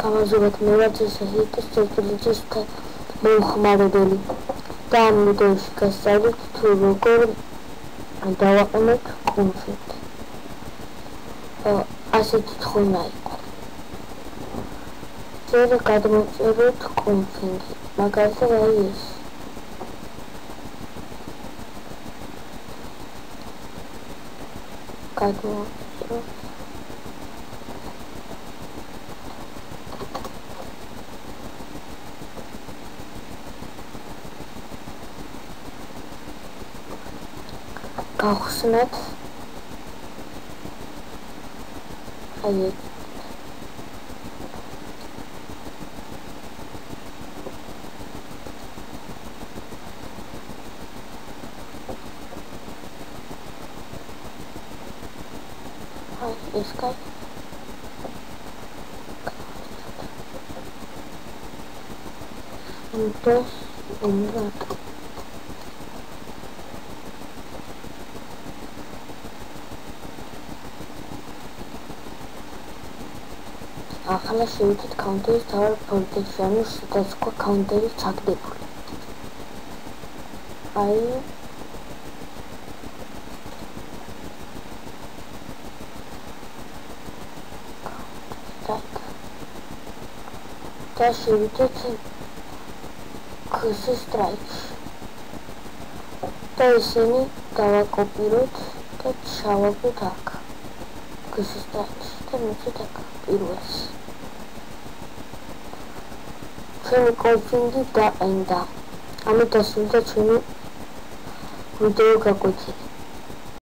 გამარჯობათ, მე ვარ ძესასიტის წერტილიძის მომხმარებელი და ამ ვიდეოში გასწავლით თუ როგორ დავაყენოთ კონფიგ. ასეთი თხოვნა იყო. ჯერ გადმოვწეროთ კონფიგი, მაგალითად აი ეს. გადმოვწეროთ გავხსნათ აი ეს ეს კაი ინტერეს უმრად ახლა შევიდეთ კაუნტერის თავარ ფორტეში, ანუ სხვადასხვა კაუნტერი ჩაგდებული. აი და შევიდეთ ქს სტრაიკში და ისინი დავაკოპიროთ და ჩავაგდოთ აქ ქს სტრაიკში და მივცეთ აქ პირველს. ჩვენი კონფიგი დაყენდა. ამით დასრულდა ჩვენი ვიდეო გაკვეთილი.